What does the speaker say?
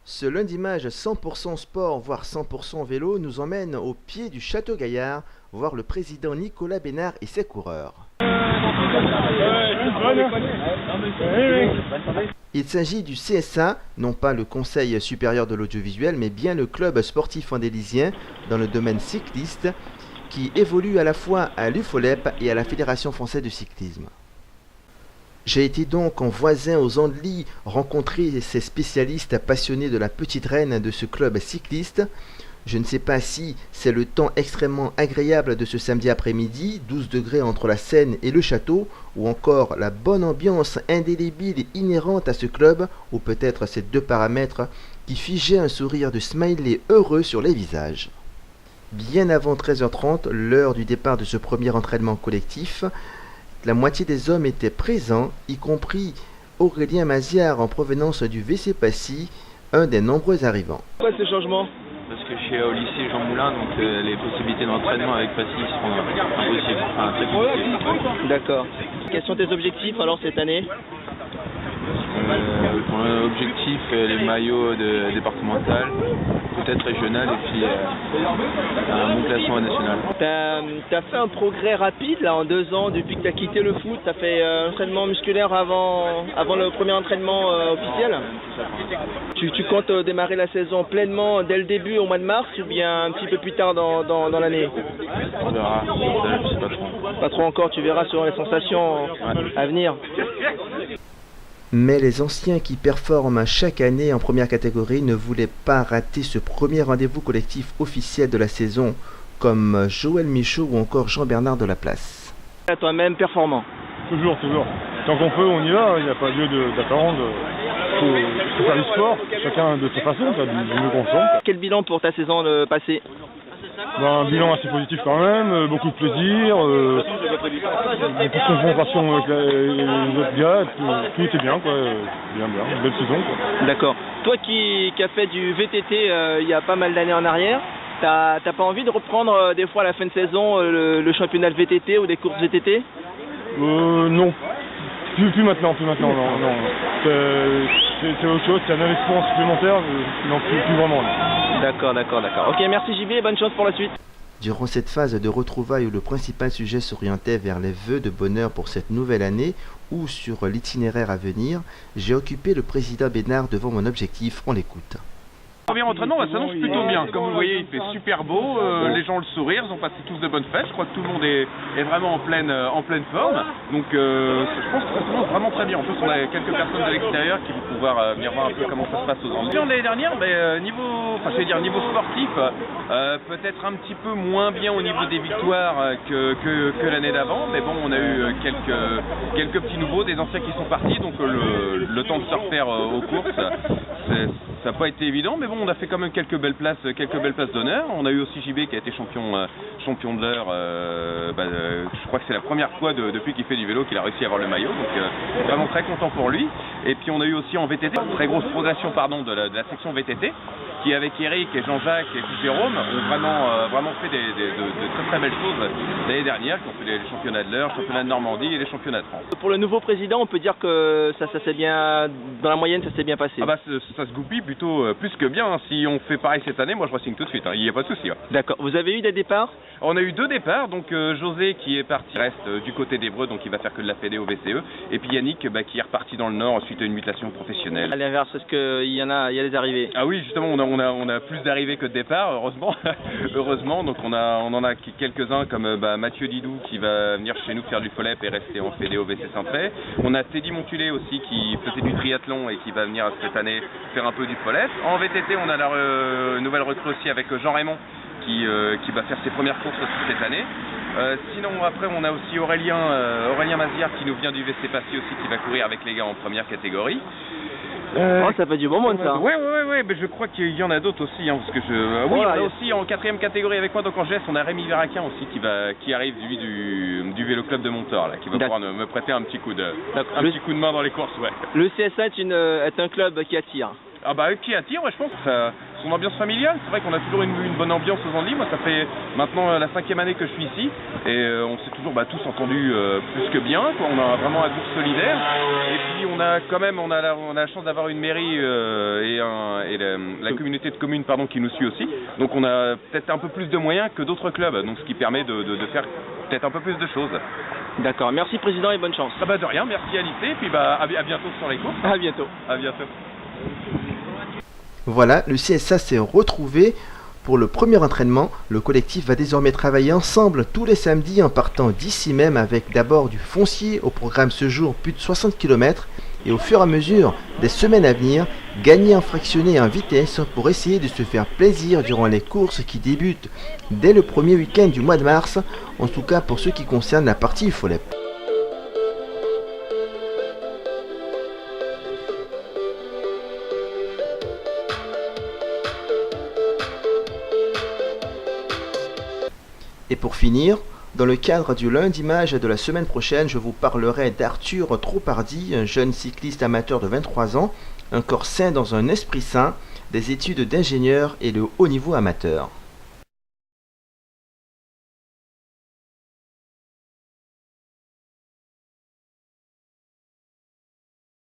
Ce lundi mage 100% sport, voire 100% vélo, nous emmène au pied du Château Gaillard, voir le président Nicolas Bénard et ses coureurs. Il s'agit du CSA, non pas le Conseil supérieur de l'audiovisuel, mais bien le club sportif andélysien dans le domaine cycliste, qui évolue à la fois à l'UFOLEP et à la Fédération française de cyclisme. J'ai été donc en voisin aux Andelys rencontrer ces spécialistes passionnés de la petite reine de ce club cycliste. Je ne sais pas si c'est le temps extrêmement agréable de ce samedi après-midi, 12 degrés entre la Seine et le château, ou encore la bonne ambiance indélébile et inhérente à ce club, ou peut-être ces deux paramètres qui figeaient un sourire de smiley heureux sur les visages. Bien avant 13h30, l'heure du départ de ce premier entraînement collectif, la moitié des hommes étaient présents, y compris Aurélien Maziard en provenance du WC Passy, un des nombreux arrivants. Pourquoi ces changements ? Parce que je suis au lycée Jean Moulin, donc les possibilités d'entraînement avec Passy seront impossibles, enfin très compliquées. D'accord. Quels sont tes objectifs alors cette année ? Pour l'objectif, les maillots départemental, peut-être régional et puis un bon classement national. T'as fait un progrès rapide là en 2 ans depuis que t'as quitté le foot. T'as fait un entraînement musculaire avant le premier entraînement officiel. Tu comptes démarrer la saison pleinement dès le début au mois de mars ou bien un petit peu plus tard dans l'année ? On verra, je sais pas trop. Pas trop encore, tu verras selon les sensations à venir. Mais les anciens qui performent chaque année en première catégorie ne voulaient pas rater ce premier rendez-vous collectif officiel de la saison, comme Joël Michaud ou encore Jean-Bernard Delaplace. Toi-même performant. Toujours. Tant qu'on peut, on y va, il n'y a pas lieu d'attendre. Il faut faire du sport, chacun de sa façon, du mieux qu'on sent. Quel bilan pour ta saison passée ? Un bilan assez positif quand même, beaucoup de plaisir, beaucoup de confrontation avec les autres gars, tout était bien, quoi. Bien, belle saison, quoi. D'accord. Toi qui as fait du VTT il y a pas mal d'années en arrière, t'as pas envie de reprendre des fois à la fin de saison le championnat de VTT ou des courses VTT ? Non. Plus maintenant, non. C'est autre chose, c'est un investissement supplémentaire, non, plus vraiment. Non. D'accord. Ok, merci JB et bonne chance pour la suite. Durant cette phase de retrouvailles où le principal sujet s'orientait vers les vœux de bonheur pour cette nouvelle année ou sur l'itinéraire à venir, j'ai occupé le président Bénard devant mon objectif, on l'écoute. Le premier entraînement s'annonce plutôt bien. Comme vous voyez, il fait super beau, les gens le sourire, ils ont passé tous de bonnes fêtes. Je crois que tout le monde est vraiment en pleine forme. Donc je pense que ça s'annonce vraiment très bien. En plus, on a quelques personnes de l'extérieur qui vont pouvoir venir voir un peu comment ça se passe aux Andelys. L'année dernière, niveau sportif, peut-être un petit peu moins bien au niveau des victoires que l'année d'avant. Mais bon, on a eu quelques petits nouveaux, des anciens qui sont partis. Donc le temps de se refaire aux courses, ça n'a pas été évident, mais bon, on a fait quand même quelques belles places d'honneur. On a eu aussi JB qui a été champion de l'heure. Je crois que c'est la première fois depuis qu'il fait du vélo qu'il a réussi à avoir le maillot, donc vraiment très content pour lui. Et puis on a eu aussi en VTT, très grosse progression de la section VTT, qui avec Eric et Jean-Jacques et puis Jérôme ont vraiment fait de très belles choses l'année dernière, qui ont fait les championnats de l'heure, les championnats de Normandie et les championnats de France. Pour le nouveau président, on peut dire que ça s'est bien, dans la moyenne, ça s'est bien passé. Ça se goupille plutôt plus que bien. Si on fait pareil cette année, moi je re-signe tout de suite, il n'y a pas de souci. D'accord. Vous avez eu des départs ? On a eu 2 départs, donc José qui est parti, reste du côté d'Évreux, donc il va faire que de la Fédé au VCE, et puis Yannick qui est reparti dans le Nord suite à une mutation professionnelle. À l'inverse, est-ce qu'il y a des arrivées ? Ah oui, justement, on a plus d'arrivées que de départs, heureusement, donc on en a quelques-uns comme Mathieu Didou qui va venir chez nous faire du FOLEP et rester en Fédé au VC Saint-Trait. On a Teddy Montulé aussi qui faisait du triathlon et qui va venir cette année faire un peu du FOLEP. En VTT, on a la nouvelle recrue aussi avec Jean Raymond qui va faire ses premières courses aussi cette année. Sinon après on a aussi Aurélien Maziard qui nous vient du VC Passy aussi, qui va courir avec les gars en première catégorie. Ça fait du bon monde ça. Ouais, mais je crois qu'il y en a d'autres aussi, parce que on a aussi en 4e catégorie avec moi, donc en GS on a Rémi Véraquin aussi qui arrive lui du vélo club de Montor là, qui va pouvoir me prêter un petit coup de main dans les courses, ouais. Le CSA est un club qui attire. Qui attire, je pense. Son ambiance familiale, c'est vrai qu'on a toujours une bonne ambiance aux Andelys. Moi, ça fait maintenant la 5e année que je suis ici et on s'est toujours tous entendus plus que bien, quoi. On a vraiment un groupe solidaire. Et puis on a quand même on a la chance d'avoir une mairie et la communauté de communes qui nous suit aussi. Donc on a peut-être un peu plus de moyens que d'autres clubs, donc ce qui permet de faire peut-être un peu plus de choses. D'accord, merci président et bonne chance. De rien, merci Alice, et puis à bientôt sur les courses. À bientôt. À bientôt. Voilà, le CSA s'est retrouvé pour le premier entraînement. Le collectif va désormais travailler ensemble tous les samedis en partant d'ici même avec d'abord du foncier au programme ce jour plus de 60 km et au fur et à mesure des semaines à venir, gagner en fractionné et en vitesse pour essayer de se faire plaisir durant les courses qui débutent dès le premier week-end du mois de mars, en tout cas pour ce qui concerne la partie UFOLEP. Et pour finir, dans le cadre du lundi mage de la semaine prochaine, je vous parlerai d'Arthur Tropardi, un jeune cycliste amateur de 23 ans, un corps sain dans un esprit sain, des études d'ingénieur et le haut niveau amateur.